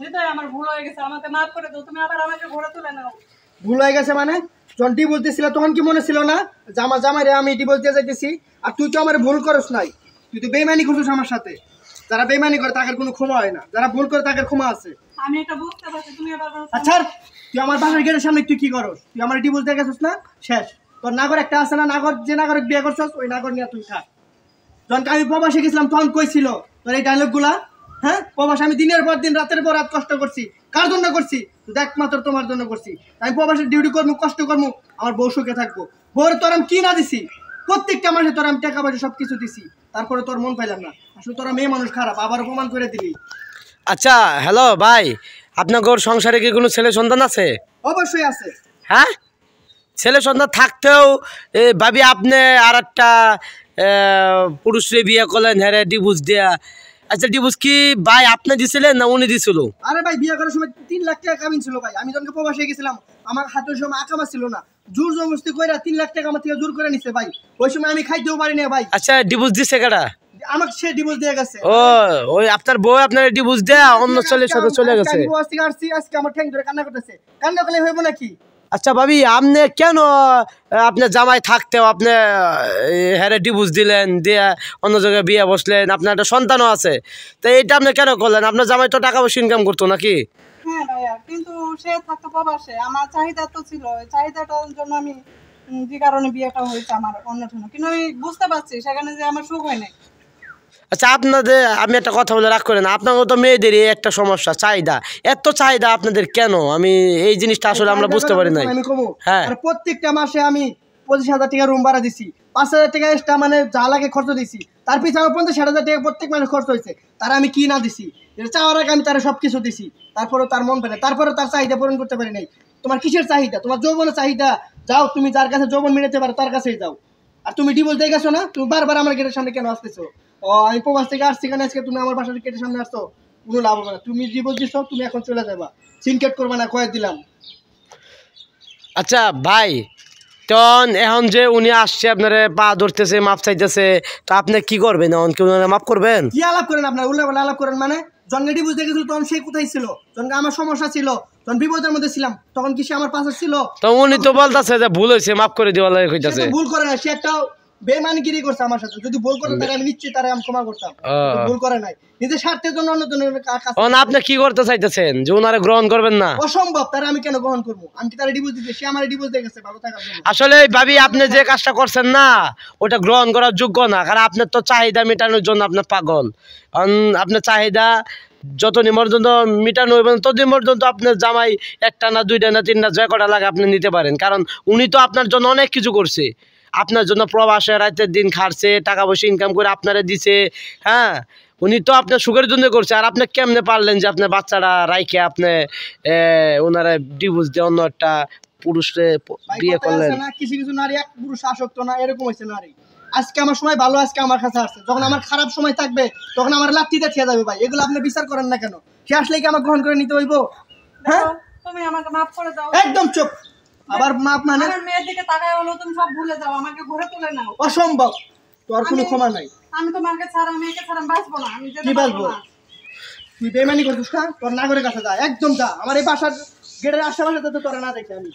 হৃদয় আমার ভুল হয়ে গেছে, আমাকে মাফ করে দাও, তুমি আবার আমাকে ঘরে তুলে নাও। ভুল হয়ে গেছে মানে? যখন ডিভোর্স দিয়েছিল তখন কি মনে ছিল না জামাই রে আমি ডিভোর্স দিয়ে যাইতেছি? আর তুই তো আমার ভুল করস নাই, তুই তো বেইমানি করছিস আমার সাথে। যারা বেইমানি করে তাদের কোনো ক্ষমা হয় না, যারা ভুল করে তাদের ক্ষমা আছে। আমি এটা বুঝতে পারছি, তুমি আবার আচ্ছা তুই আমার বাসার গেটের সামনে তুই কি করস? তুই আমার ডিভোর্স দিয়ে গেছিস না, শেষ। তোর নাগর একটা আছে না, নাগর যে নাগরিক বিয়ে করছস ওই নাগর নিয়ে তুই থাক। যখন আমি প্রবাসে গেছিলাম তখন কইছিল তোর এই ডায়লগগুলা? হ্যাঁ, প্রবাসে আমি দিনের পর দিন রাতের পর রাত কষ্ট করছি, কার জন্য করছি? একমাত্র তোমার জন্য করছি। আমি প্রবাসে ডিউটি করবো, কষ্ট করবো, আমার বউ সুখে থাকবো। বউর তোর আমি কি না দিছি? প্রত্যেকটা মাসে তোর আমি টাকা পয়সা সবকিছু দিছি, তারপরে তোর মন পাইলাম না। আসলে তোরা মেয়ে মানুষ খারাপ, আবার অপমান করে দিলি। আচ্ছা হ্যালো ভাই, আপনার সংসারে কি কোনো ছেলে সন্তান আছে? অবশ্যই আছে। হ্যাঁ, ছেলে সন্তান থাকতেও ভাবি আপনি আর একটা পুরুষরে বিয়ে করলেন, হ্যাঁ ডিভোর্স দেয়া। আচ্ছা ডিভোর্স কি ভাই আপনি দিছিলেন না উনি দিছিল? আরে ভাই বিয়ে করার সময় 3 লাখ টাকা কামিন ছিল ভাই। আমি যখন প্রবাসে গেছিলাম আমার হাতের সময় আকামা ছিল না, জোর জবরদস্তি কইরা 3 লাখ টাকা আমার থেকে জোর করে নিছে ভাই। ওই সময় আমি খাইতেও পারি না ভাই। আচ্ছা ডিভোর্স দিছে কেডা? আমাকে সে ডিভোর্স দিয়ে গেছে। ও ওই আপনার বউ আপনার ডিভোর্স দেয়া অন্য ছেলের সাথে চলে গেছে। আমি বসে আসছি, আজকে আমার ঠ্যাং ধরে কান্না করতেছে। কান্না করলে হইব নাকি? আচ্ছা ভাবি আপনি কেন আপনার জামাই থাকতেও আপনি হ্যাঁ ডিভোর্স দিলেন, দিয়ে অন্য জায়গায় বিয়ে বসলেন, আপনার একটা সন্তানও আছে, তো এইটা আপনি কেন করলেন? আপনার জামাই তো টাকা পয়সা ইনকাম করতো নাকি? হ্যাঁ ভাইয়া, কিন্তু সে থাকতো প্রবাসে, আমার চাহিদা তো ছিল, ওই চাহিদাটার জন্য আমি যে কারণে বিয়েটা হয়েছে আমার অন্যতম। কিন্তু আমি বুঝতে পারছি সেখানে যে আমার সুখ হয় নাই। আচ্ছা আপনাদের আমি একটা কথা বলে রাগ করেন, আপনাদের তো মেয়েদেরই একটা সমস্যা, চাহিদা, এত চাহিদা আপনাদের কেন? আমি এই জিনিসটা আসলে আমরা বুঝতে পারি নাই। হ্যাঁ, আর প্রত্যেকটা মাসে আমি 25,000 টাকা রুম ভাড়া দিছি, 5,000 টাকা এক্সট্রা মানে যা লাগে খরচ দিছি, তার পিছনে 50,000 টাকা প্রত্যেক মাসে খরচ হয়েছে। তার আমি কি না দিছি? এটা চাওয়ার আগে আমি তার সবকিছু দিছি, তারপরেও তার মন পেলে, তারপরেও তার চাহিদা পূরণ করতে পারি নাই। তোমার কিসের চাহিদা? তোমার যৌবনের চাহিদা, যাও তুমি যার কাছে যৌবন মিটাতে পারো তার কাছেই যাও। আর তুমি ডিভোর্স দিয়ে গেছো না, তুমি বারবার আমার গেটের সামনে কেন আসতেছো? ও আমি প্রবাস থেকে আসছি কেন, আজকে তুমি আমার বাসার গেটের সামনে আসছো? কোনো লাভ হবে না। তুমি ডিভোর্স দিছো, তুমি এখন চলে যাবা, সিনকেট করবে না, কয়ে দিলাম। আচ্ছা ভাই, তখন এখন যে উনি আসছে আপনার পা ধরতেছে, মাপ চাইতেছে, তো আপনি কি করবেন? এখন কি উনারা মাপ করবেন? কি আলাপ করেন আপনার? উল্লাপাল্লা আলাপ করেন মানে? জঙ্গেটি বুঝতে গেছিল তখন সে কোথায় ছিল? যখন আমার সমস্যা ছিল, যখন বিপদের মধ্যে ছিলাম, তখন কি সে আমার পাশে ছিল? তো উনি তো বলতেছে যে ভুল হয়েছে, মাফ করে দেওয়া লাগে কইতাছে। সে ভুল করে না, সে একটা বেমানগিরি করছে আমার সাথে। যদি ভুল করতে তাহলে আমি নিশ্চয়ই তারে আমি ক্ষমা করতাম। ভুল করে নাই, নিজের স্বার্থের জন্য অন্যজনের কাছে। আপনি কি করতে চাইতেছেন? যে উনারে গ্রহণ করবেন না? অসম্ভব, তারে আমি কেন গ্রহণ করবো? আমি কি তারে ডিভোর্স দিতে? সে আমার ডিভোর্স দিয়ে গেছে ভালো থাকার জন্য। আসলে ভাবি আপনি যে কাজটা করছেন না ওটা গ্রহণ করার যোগ্য না, কারণ আপনার তো চাহিদা মেটানোর জন্য আপনার পাগল। আপনার চাহিদা যতদিন পর্যন্ত মিটানো হইবেন ততদিন পর্যন্ত আপনার জামাই একটা না দুইটা না তিনটা যে কটা লাগে আপনি নিতে পারেন, কারণ উনি তো আপনার জন্য অনেক কিছু করছে। আপনার জন্য প্রবাসে রাতের দিন খাটছে, টাকা পয়সা ইনকাম করে আপনারা দিছে। হ্যাঁ, উনি তো আপনার সুখের জন্য করছে। আর আপনি কেমনে পারলেন যে আপনার বাচ্চাটা রাইখে আপনি ওনারা ডিভোর্স দিয়ে অন্য একটা পুরুষে বিয়ে করলেন? কিছু কিছু নারী এক পুরুষ আসক্ত না, এরকম হয়েছে নারী। আজকে আমার সময় ভালো, আজকে আমার কাছে আসছে, যখন আমার খারাপ সময় থাকবে তখন আমার লাত্তিতে খেয়ে যাবে ভাই। এগুলো আপনি বিচার করেন না কেন? সে আসলে কি আমার গ্রহণ করে নিতে হইব? হ্যাঁ, তুমি আমাকে মাফ করে দাও। একদম চুপ। আবার মাপ মানে? আমার মেয়ের দিকে তাকায় হলো তুমি সব ভুলে যাও, আমাকে ঘরে তুলে নাও। অসম্ভব, তোর কোনো ক্ষমা নাই। আমি তোমাকে ছাড়া, মেয়েকে ছাড়া বাঁচবো না। আমি কি বাঁচবো? তুই বেমানি করছিস না? তোর নাগরের কাছে যা, একদম যা। আমার এই বাসার গেটের আশেপাশে তো তোরা না দেখে আমি